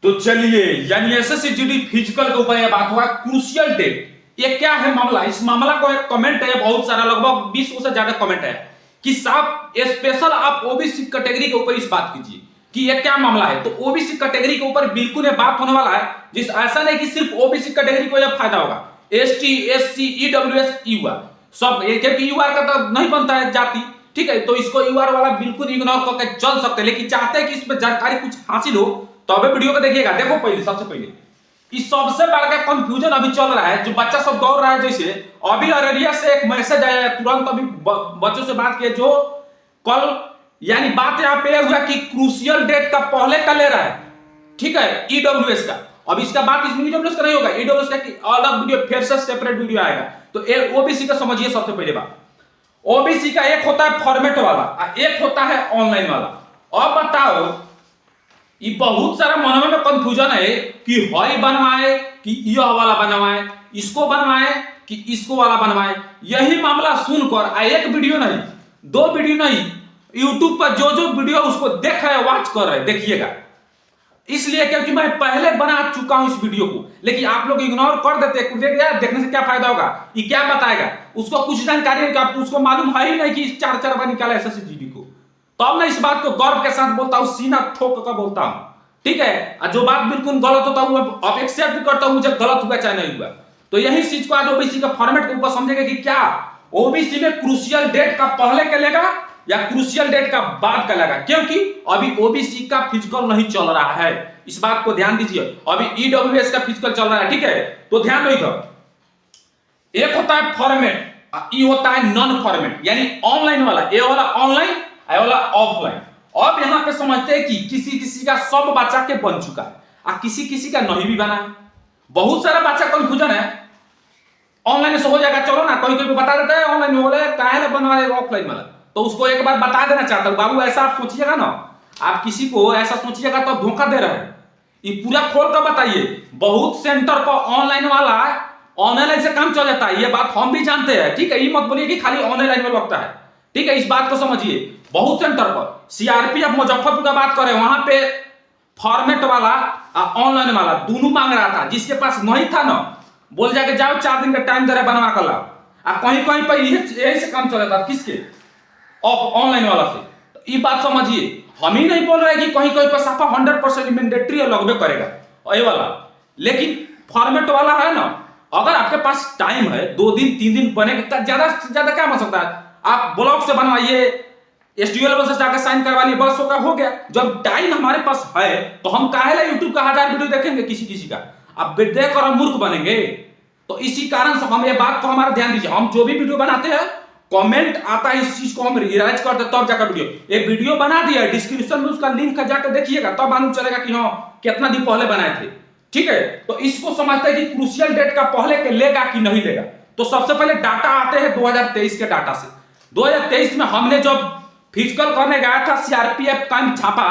तो चलिए, यानी एसएससी फिजिकल के ऊपर यह बात हुआ, क्रूशियल डेट। ये क्या है मामला? इस मामला को एक कमेंट है बहुत सारा, लगभग 20 से ज्यादा कमेंट है कि साहब स्पेशल आप ओबीसी कैटेगरी के ऊपर इस बात कीजिए कि ये क्या मामला है। तो ओबीसी कैटेगरी के ऊपर बिल्कुल ये बात होने वाला है, जिस ऐसा नहीं कि सिर्फ ओबीसी कैटेगरी को यह फायदा होगा, एसटी, एससी, ईडब्ल्यूएस, यूआर सब, क्योंकि यूआर का तो नहीं बनता है जाति, ठीक है, तो इसको यूआर वाला बिल्कुल इग्नोर करके चल सकते हैं, लेकिन चाहते हैं कि इस पर जानकारी कुछ हासिल हो तो अबे वीडियो को देखिएगा। देखो पहले, सबसे पहले इस सबसे बड़ा कंफ्यूजन अभी चल रहा है, जो बच्चा सब दौड़ रहा है, जैसे अभी अररिया से एक मैसेज आया है, तुरंत अभी बच्चों से बात किए, जो कल यानी बात यहाँ पे हुआ कि क्रूशियल डेट का पहले का ले रहा है, ठीक है, ईडब्ल्यूएस का। अब इसका बात इसमें ईडब्ल्यूएस का नहीं होगा, ईडब्ल्यूएस का अलग वीडियो, फिर से सेपरेट वीडियो आएगा। तो ओबीसी का समझिए सबसे पहले बात, ओबीसी का एक होता है फॉर्मेट वाला, एक होता है ऑनलाइन वाला। अब बताओ, ये बहुत सारा मन में कंफ्यूजन है कि हई बनवाए कि यह वाला बनवाए, इसको बनवाए कि इसको वाला बनवाए। यही मामला सुनकर एक वीडियो नहीं, दो वीडियो नहीं, यूट्यूब पर जो जो वीडियो उसको देख रहे, वॉच कर रहे, देखिएगा। इसलिए क्योंकि मैं पहले बना चुका हूं इस वीडियो को, लेकिन आप लोग इग्नोर कर देते, देखने से क्या फायदा होगा, ये क्या बताएगा, उसको कुछ जानकारी है, उसको मालूम है ही नहीं कि 4 बार निकाला एसएससी को। तो अब मैं इस बात को गर्व के साथ बोलता हूं, सीना ठोक कर बोलता हूं, ठीक है। जो बात बिल्कुल गलत होता हूं अब एक्सेप्ट करता हूं, मुझे गलत हुआ चाहे नहीं हुआ। तो यही चीज को आज ओबीसी का फॉर्मेट के ऊपर समझेंगे कि क्या ओबीसी में क्रूशियल डेट का पहले का लेगा या क्रूशियल डेट का बाद का लगा, क्योंकि अभी ओबीसी का फिजिकल नहीं चल रहा है, इस बात को ध्यान दीजिए। अभी ईडब्ल्यूएस का फिजिकल चल रहा है, ठीक है, तो ध्यान दो। इधर एक होता है फॉर्मेट, ये होता है नॉन फॉर्मेट, यानी ऑनलाइन वाला, ये वाला ऑनलाइन, ये वाला ऑफलाइन। अब यहां पे समझते हैं कि किसी किसी का सब बच्चा के बन चुका है और किसी किसी का नहीं भी बना है। बहुत सारा बच्चा कंफ्यूजन है, ऑनलाइन से हो जाएगा, चलो ना, कोई कोई बता देता है ऑनलाइन में, बोले काहे बनवाए ऑफलाइन वाला, तो उसको एक बार बता देना चाहता हूं, बाबू ऐसा आप सोचिएगा ना, आप किसी को ऐसा सोचिएगा तो धोखा दे रहे हैं। ये पूरा खोल कर बताइए, बहुत सेंटर पर ऑनलाइन वाला ऑनलाइन से काम चल जाता है, ये बात हम भी जानते हैं, ठीक है, ये मत बोलिए कि खाली ऑनलाइन में लगता है, ठीक है, इस बात को समझिए। बहुत सेंटर पर सीआरपीएफ मुजफ्फरपुर का बात करें, वहां पे फॉर्मेट वाला और ऑनलाइन वाला दोनों मांग रहा था, जिसके पास नहीं था ना, बोल जाके जाओ 4 दिन का टाइम दे रहे बनवा कर लाओ। अब कहीं कहीं पर यही से काम चल जाता, किसके, ऑनलाइन वाला से। तो ये बात समझिए, हम ही नहीं बोल रहे कि कहीं कहीं पर साफा 100% मैंडेटरी लगभग करेगा ये वाला, लेकिन फॉर्मेट वाला है ना, अगर आपके पास टाइम है 2 दिन 3 दिन बनेगा, ज्यादा से ज्यादा क्या बन सकता है, आप ब्लॉक से बनवाइए, एसटीएल से जाकर साइन करवा लिए, बस हो गया। जब टाइम हमारे पास है तो हम काहे ला यूट्यूब का 1000 वीडियो देखेंगे किसी किसी का, अब देख कर हम मूर्ख बनेंगे। तो इसी कारण से हम ये बात को हमारा ध्यान दीजिए, हम जो भी वीडियो बनाते हैं कमेंट आता है, इस चीज को हम रियलाइज करते तब जाकर वीडियो, एक वीडियो बना दिया, डिस्क्रिप्शन में उसका लिंक जाकर देखिएगा, तब मालूम चलेगा कि हाँ कितना दिन पहले बनाए थे, ठीक है। तो इसको समझते हैं कि क्रूशियल डेट का पहले के लेगा कि नहीं लेगा। तो सबसे पहले डाटा आते हैं 2023 के डाटा से। 2023 में हमने जब फिजिकल करने गया था, सीआरपीएफ का छापा,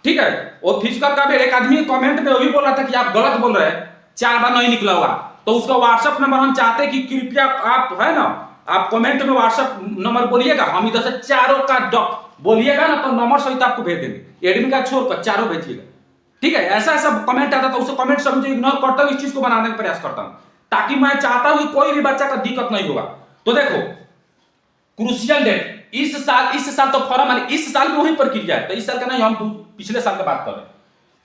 ठीक है, वो फिजिकल का भी एक आदमी कमेंट में वो भी बोल रहा था कि आप गलत बोल रहे हैं, 4 बार नहीं निकला होगा। तो उसका व्हाट्सएप नंबर हम चाहते हैं कि कृपया आप है ना, आप कमेंट में व्हाट्सएप नंबर बोलिएगा, हम इधर से चारों का डॉक बोलिएगा ना, तो नंबर सहित आपको भेज देंगे, एडमिन का छोड़कर चारों भेजिएगा, ठीक है। ऐसा ऐसा कमेंट आता था, उसे कमेंट समझो इग्नोर करता हूं, इस चीज को बनाने का प्रयास करता हूं, ताकि मैं चाहता हूं कि कोई भी बच्चा का दिक्कत नहीं होगा। तो देखो क्रूशियल डेट इस साल तो फॉर्म, इस साल में वही प्रक्रिया है, तो इस साल का नहीं, हम पिछले साल की बात कर रहे हैं।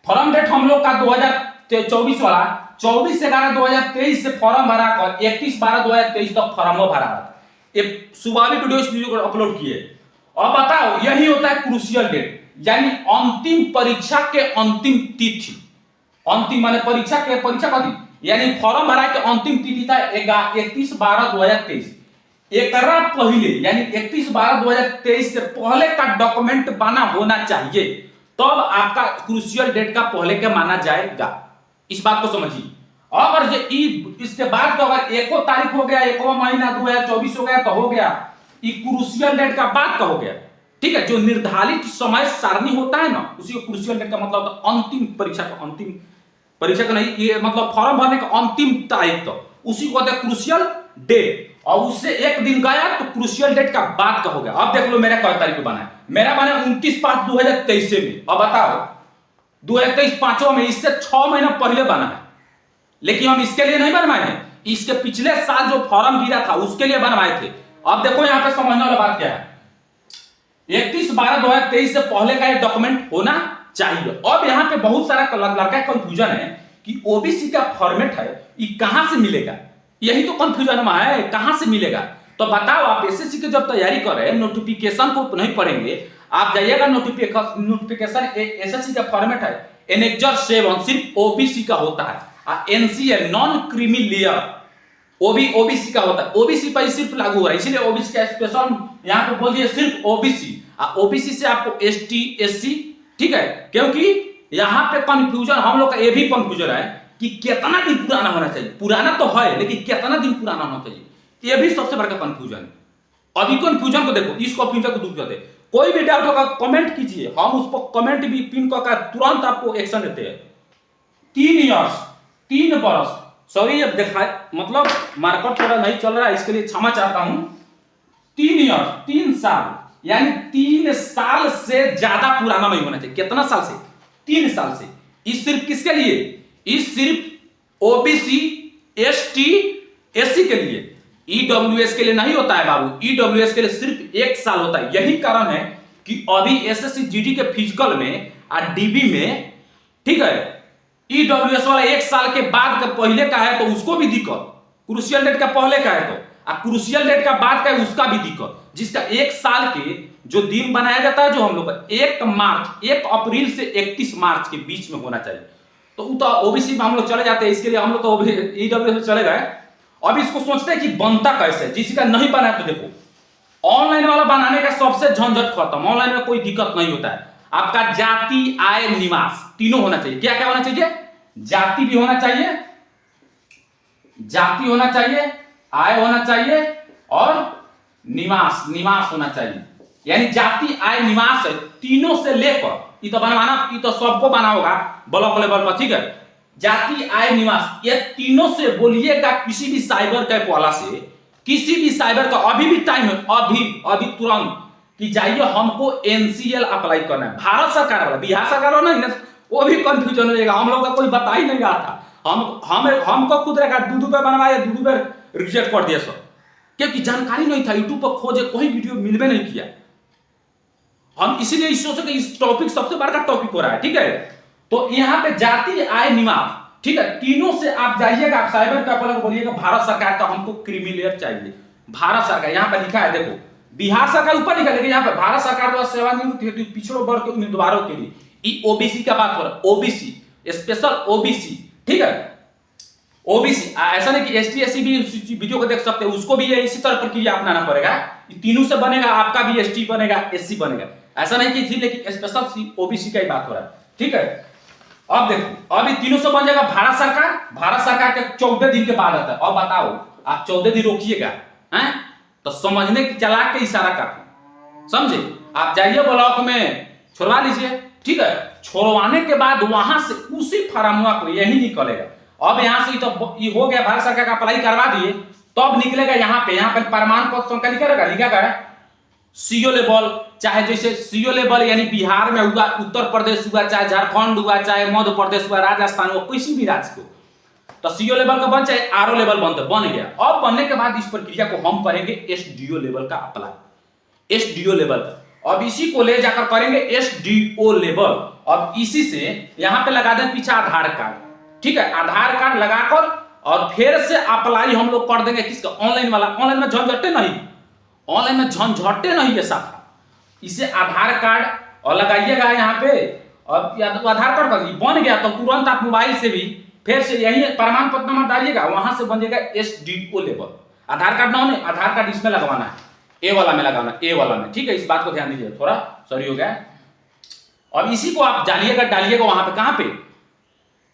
फॉर्म डेट हम लोग का 2024 वाला 24/11/2023 से फॉर्म भरा कर 31/12/2023 तक फॉर्म भरा रहा था। ये सुबह भी वीडियो को अपलोड किए। अब बताओ, यही होता है क्रूशियल डेट, यानी अंतिम परीक्षा के अंतिम तिथि, अंतिम माने परीक्षा का दिन, यानी फॉर्म भरा के अंतिम तिथि था 31/12/2023। एकरा पहले यानी 31/12/2023 से पहले का डॉक्यूमेंट बना होना चाहिए, तब आपका क्रूशियल डेट का पहले के माना जाएगा, इस बात को समझिए। अगर इसके बाद तो अगर 1 तारीख हो गया, 1वां महीना 2024 हो गया, तो हो गया ये क्रूशियल डेट का बाद का हो गया, ठीक है। जो निर्धारित समय सारणी होता है ना, उसी को क्रूशियल डेट का मतलब होता है अंतिम परीक्षा का, अंतिम परीक्षा का नहीं, ये मतलब फॉर्म भरने का अंतिम तारीख, तो उसी को कहते हैं क्रूशियल डेट। और उससे एक दिन गया तो क्रूशियल डेट का बाद का हो गया। अब देख लो मेरा कौन तारीख को बना है, मेरा बना 29/5/2023 में। अब बताओ 2023 5वां में, इससे 6 महीना पहले बना है। लेकिन हम इसके लिए नहीं बनवाए हैं, इसके पिछले साल जो फॉर्म गिरा था उसके लिए बनवाए थे। अब देखो यहां पे समझने वाला बात क्या है, 31/12/2023 से पहले का ये डॉक्यूमेंट होना चाहिए। अब यहां पे बहुत सारा लड़का कंफ्यूजन है कि ओबीसी का फॉर्मेट है, ये कहां से मिलेगा, यही तो कंफ्यूजन में है, कहां से मिलेगा। तो बताओ, आप एसएससी की जब तैयारी कर रहे हैं, नोटिफिकेशन को नहीं पढ़ेंगे, आप जाइएगा नोटिफिकेशन एसएससी का फॉर्मेट है एनेक्जर 7 सिर्फ ओबीसी का होता है, NCL non creamy layer OBC का होता है, ओबीसी पर सिर्फ लागू हो रहा है, इसलिए ओबीसी का स्पेशल यहां पे बोल दिए सिर्फ ओबीसी। ओबीसी से आपको एसटी एससी, ठीक है, क्योंकि यहां पे कंफ्यूजन, हम लोग का ये भी कंफ्यूजन है कि कितना दिन पुराना होना चाहिए, पुराना तो है लेकिन कितना दिन पुराना होना चाहिए, ये भी सबसे बड़ा कंफ्यूजन है। अभी कंफ्यूजन को देखो, इस कंफ्यूजन को दूर करते, कोई भी डाउट होगा कमेंट कीजिए, हम उस पर कमेंट भी पिन करके तुरंत आपको एक्शन देते हैं। 3 बरस, सॉरी अब देखा मतलब मार्कर थोड़ा नहीं चल रहा है, इसके लिए क्षमा चाहता हूं। 3 साल, यानी 3 साल से ज्यादा पुराना नहीं होना चाहिए। कितना साल से? 3 साल से। इस सिर्फ किसके लिए? इस सिर्फ ओबीसी एसटी एससी के लिए, ईडब्ल्यूएस के लिए नहीं होता है बाबू, ईडब्ल्यूएस के लिए सिर्फ 1 साल होता है। यही कारण है कि अभी एसएससी जीडी के फिजिकल में और डीबी में, ठीक है, ईडब्ल्यूएस वाला 1 साल के बाद का पहले का है तो उसको भी दिक्कत, क्रूशियल डेट का पहले का है तो, और क्रूशियल डेट का बाद का है उसका भी दिक्कत, जिसका 1 साल के जो दिन बनाया जाता है, जो हम लोग 1 अप्रैल से 31 मार्च के बीच में होना चाहिए, तो ओबीसी में हम लोग चले जाते हैं, इसके लिए हम लोग तो ईडब्ल्यूएस में चले गए। अब इसको सोचते हैं कि बनता कैसे, जिसका नहीं बना तो देखो, ऑनलाइन वाला बनाने का सबसे झंझट खत्म, ऑनलाइन में कोई दिक्कत नहीं होता है। आपका जाति आय निवास तीनों होना चाहिए। क्या क्या होना चाहिए? जाति भी होना चाहिए, जाति होना चाहिए, आय होना चाहिए और निवास होना चाहिए। यानी जाति आय निवास है, तीनों से लेकर, ये तो बनवाना, ये तो सबको बना होगा ब्लॉक लेवल पर, ठीक है, जाति आय निवास, ये तीनों से बोलिएगा किसी भी साइबर कैफ वाला से, किसी भी साइबर का अभी भी टाइम है, अभी तुरंत कि जाइए, हमको एनसीएल अप्लाई करना है। भारत सरकार वाला, बिहार सरकार वाला नहीं, वो भी कंफ्यूजन हो जाएगा, हम लोग का कोई बता ही नहीं रहा था, हमको खुद रखा 2 पे बनवाया, 2 पे रिजेक्ट कर दिया सब, क्योंकि जानकारी नहीं था, यूट्यूब पर खोजे कोई वीडियो मिलवे नहीं किया। हम इसीलिए सोचे कि इस टॉपिक सबसे बड़ा टॉपिक हो रहा है, ठीक है। तो यहाँ पे जाति आय निवास, ठीक है, तीनों से आप जाइएगा, साइबर कैफ बोलिएगा भारत सरकार का हमको क्रीमी लेयर चाहिए, भारत सरकार, यहाँ पे लिखा है देखो, बिहार सरकार ऊपर लिखा है, लेकिन यहाँ पे भारत सरकार द्वारा सेवानिवृत्त हेतु पिछड़ों वर्ग के उम्मीदवारों के लिए ओबीसी का बात हो रहा है, ओबीसी स्पेशल ओबीसी, ठीक है, ओबीसी, ऐसा नहीं कि एसटी एससी भी वीडियो को देख सकते हैं, उसको भी इसी तरह प्रक्रिया अपनाना पड़ेगा, तीनों से बनेगा, आपका भी एसटी बनेगा, एससी बनेगा, ऐसा नहीं कि लेकिन स्पेशल ओबीसी का ही बात हो रहा है, ठीक है। अब देखो, अभी तीनों से बन जाएगा भारत सरकार के 14 दिन के बाद आता है। अब बताओ, आप 14 दिन रोकिएगा, हैं, तो समझने की चला के इशारा काफी, समझे, आप जाइए ब्लॉक में छोड़वा लीजिए, ठीक है, छोड़वाने के बाद वहां से उसी फॉर्मुला को यही निकलेगा। अब यहां से तो ये हो गया, भारत सरकार का अप्लाई करवा दिए, तो अब निकलेगा यहाँ पे प्रमाण पत्र संख्या लिखा गया सीओ लेवल, चाहे जैसे सीओ लेवल यानी बिहार में हुआ, उत्तर प्रदेश हुआ, चाहे झारखंड हुआ, चाहे मध्य प्रदेश हुआ, राजस्थान हुआ, किसी भी राज्य को, तो सीओ लेवल का बन, चाहे आरओ लेवल बन गया। अब बनने के बाद इस प्रक्रिया को हम करेंगे एसडीओ लेवल का अप्लाई, एसडीओ लेवल। अब इसी को ले जाकर करेंगे एसडीओ लेवल। अब इसी से यहाँ पे लगा दें पीछे आधार कार्ड, ठीक है, आधार कार्ड लगाकर और फिर से अप्लाई हम लोग कर देंगे किसका? ऑनलाइन वाला। ऑनलाइन में झंझटे नहीं, ऑनलाइन में झंझटे नहीं है साथ, इसे आधार कार्ड और लगाइएगा यहाँ पे, और या तो आधार कार्ड बन गया तो तुरंत आप मोबाइल से भी फिर से यही प्रमाण पत्र नंबर डालिएगा, वहां से बन जाएगा एसडीओ लेवल। आधार कार्ड ना होने, आधार कार्ड इसमें लगवाना है, ए वाला में लगाना, ए वाला में, ठीक है, इस बात को ध्यान दीजिए, थोड़ा सॉरी हो गया। और इसी को आप डालिएगा वहां पे, कहां पे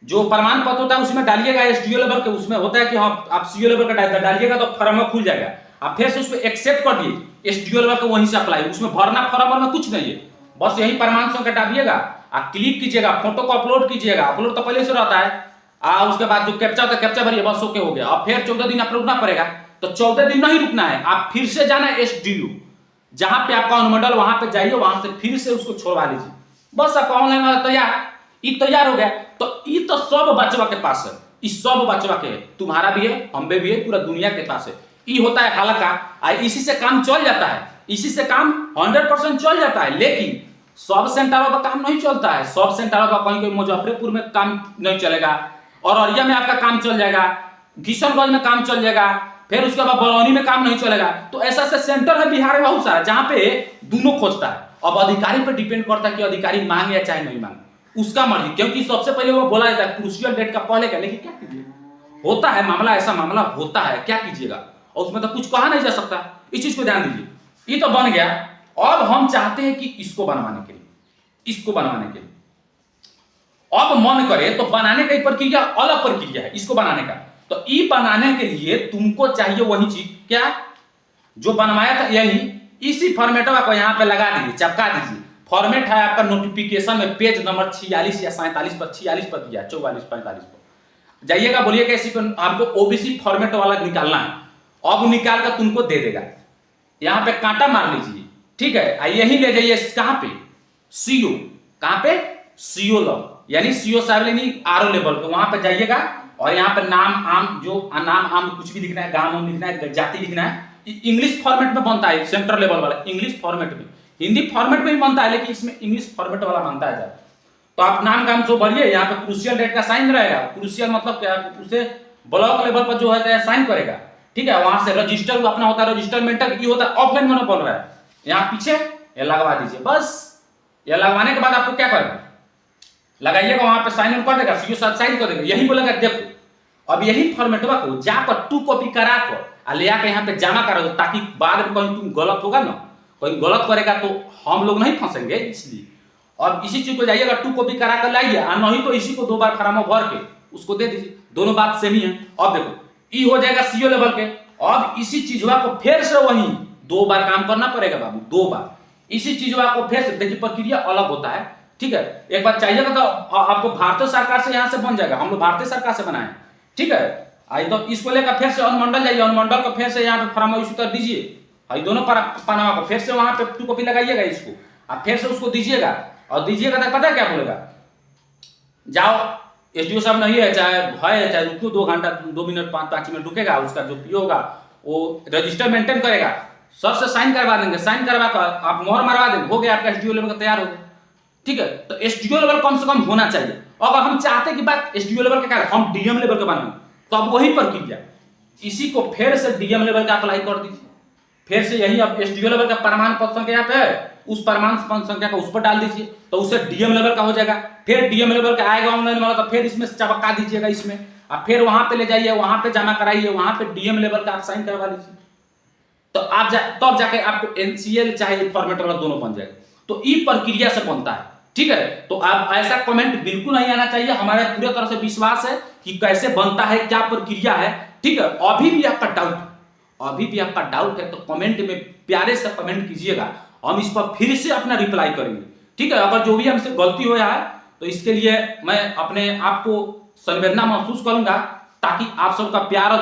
जो प्रमाण पत्र होता है उसमें डालिएगा, एसडीओ लेवल के उसमें होता है कि हाँ आप सीओ लेवल का डालिएगा तो फॉर्म खुल जाएगा, आप फिर से उसको एक्सेप्ट कर दिए, एसडीओ लेवल का वहीं से अप्लाई, उसमें भरना फॉर्म में कुछ नहीं है, बस यही प्रमाण संख्या डालिएगा, आप क्लिक कीजिएगा, फोटो को अपलोड कीजिएगा, अपलोड तो पहले से रहता है, उसके बाद जो कैप्चा होता है कैप्चा भरिए, बस ओके हो गया। अब फिर 14 दिन आप रुकना पड़ेगा, तो 14 दिन नहीं रुकना है, आप फिर से जाना है एसडीओ, जहां पे आपका अनुमंडल, वहां पे जाइए, वहां से फिर से उसको छोड़वा लीजिए, बस आपका ऑनलाइन वाला तैयार। ई तैयार हो गया। तो ई तो सब बचवा के पास है, ई सब बचवा के है, तुम्हारा भी है, हमबे भी है, पूरा दुनिया के पास है। ई होता है हल्का, इसी से काम चल जाता है, इसी से काम 100% चल जाता है। लेकिन सब सेंटरों का काम नहीं चलता है, सब सेंटरों का कहीं कहीं मुजफ्फरपुर में काम नहीं चलेगा, और अररिया में आपका काम चल जाएगा, किशनगंज में काम चल जाएगा, फिर उसके बाद बरौनी में काम नहीं चलेगा। तो ऐसा ऐसा सेंटर है बिहार में बहुत सारा जहां पे दोनों खोजता है। अब अधिकारी पर डिपेंड करता है कि अधिकारी मांगे या चाहे नहीं मांगे, उसका मर्जी, क्योंकि सबसे पहले वो बोला जाता है क्रूशियल डेट का पहले का। लेकिन क्या कीजिए, होता है मामला, ऐसा मामला होता है, क्या कीजिएगा, और उसमें तो कुछ कहा नहीं जा सकता। इस चीज को ध्यान दीजिए। ये तो बन गया। अब हम चाहते हैं कि इसको बनवाने के लिए, इसको बनवाने के लिए अब मन करे तो बनाने की प्रक्रिया अलग प्रक्रिया है इसको बनाने का। तो ई बनाने के लिए तुमको चाहिए वही चीज, क्या जो बनवाया था यही, इसी फॉर्मेटवा को यहाँ पे लगा दीजिए, चिपका दीजिए। फॉर्मेट है आपका नोटिफिकेशन में पेज नंबर 46 या 47 पर, 46 पर दिया, 44 45 पर जाइएगा, बोलिएगा इसी पर आपको ओबीसी फॉर्मेट वाला निकालना है। अब निकाल कर तुमको दे देगा, यहाँ पे कांटा मार लीजिए, ठीक है। यही ले जाइए कहां पे, सीओ, कहां पे, सीओ लॉ, यानी सीओ साहब यानी आरओ लेवल पे, वहां पे जाइएगा और यहाँ पे नाम आम, जो नाम आम कुछ भी लिखना है, गांव आम लिखना है, जाति लिखना है। इंग्लिश फॉर्मेट में बनता है, सेंट्रल लेवल वाला इंग्लिश फॉर्मेट में, हिंदी फॉर्मेट में भी बनता है, लेकिन इसमें इंग्लिश फॉर्मेट वाला बनता है। तो आप नाम काम सो भरिए, यहाँ पे क्रूशियल डेट का साइन रहेगा। क्रूशियल मतलब क्या, उसे ब्लॉक लेवल पर जो है साइन करेगा, ठीक है। वहां से रजिस्टर अपना होता है, रजिस्टर मेंटर की होता है, ऑफलाइन में बोल रहा है, यहाँ पीछे ये लगवा दीजिए बस। ये लगवाने के बाद आपको क्या करना, लगाइएगा, वहां पे साइन कर देगा, सीओ साहब साइन कर देगा, यही बोलेगा देखो। अब यही फॉर्मेटवा को जाकर 2 कॉपी करा कर ले आकर यहाँ पे जमा करो, ताकि बाद में कहीं तुम गलत होगा ना, कोई गलत करेगा तो हम लोग नहीं फंसेंगे, इसलिए। अब इसी चीज को जाइएगा 2 कॉपी करा कर लाइए, और नहीं तो इसी को 2 बार फॉर्म भर के उसको दे दीजिए, दोनों बात सेम ही है। अब देखो ई हो जाएगा सीओ लेवल के। अब इसी चीजवा को फिर से वही 2 बार काम करना पड़ेगा बाबू, 2 बार इसी चीजवा को फिर से, देखिए प्रक्रिया अलग होता है, ठीक है। एक बार चाहिएगा तो आपको भारतीय सरकार से यहाँ से बन जाएगा, हम लोग भारतीय सरकार से बनाए, ठीक है। आई तो इसको लेकर फिर से अनुमंडल जाइए, अनुमंडल को फिर से यहाँ पे फॉर्म इशू कर दीजिए, आई दोनों पनामा को फिर से वहां पे 2 कॉपी लगाइएगा इसको, आप फिर से उसको दीजिएगा, और दीजिएगा तो पता है क्या बोलेगा, जाओ एसडीओ साहब नहीं है, चाहे रुको 2 घंटा 2 मिनट 5 मिनट रुकेगा, उसका जो पीओ होगा वो रजिस्टर मेंटेन करेगा, सर से साइन करवा देंगे, साइन करवा कर आप मोहर मरवा देंगे, हो गया आपका एसडीओ लेवल का तैयार हो गया, ठीक है। तो एसडीओ लेवल कम से कम होना चाहिए। अगर हम चाहते कि बात एसडीओ लेवल का, हम डीएम लेवल का बनाएं, तो अब वही प्रक्रिया, इसी को फिर से डीएम लेवल का अप्लाई कर दीजिए, फिर से यही अब एसडीओ लेवल का प्रमाण पत्र संख्या यहाँ पे है, उस प्रमाण पत्र संख्या को उस पर डाल दीजिए, तो उसे डीएम लेवल का हो जाएगा। फिर डीएम लेवल का आएगा ऑनलाइन वाला, तो फिर इसमें चपका दीजिएगा इसमें, और फिर वहां पे ले जाइए, वहां पे जमा कराइए, वहां पे डीएम लेवल का आप साइन करवा लीजिए, तो आप तब जाके आपको एनसीएल चाहे फॉर्मेट वाला दोनों बन जाएगा। तो ई प्रक्रिया से बनता है, ठीक है। तो आप ऐसा कमेंट बिल्कुल नहीं आना चाहिए, हमारे पूरे तरह से विश्वास है कि कैसे बनता है, क्या प्रक्रिया है, ठीक है। अभी भी आपका डाउट है तो कमेंट में प्यारे से कमेंट कीजिएगा, हम इस पर फिर से अपना रिप्लाई करेंगे, ठीक है। अगर जो भी हमसे गलती हो है तो इसके लिए मैं अपने आप को संवेदना महसूस करूंगा, ताकि आप सबका प्यार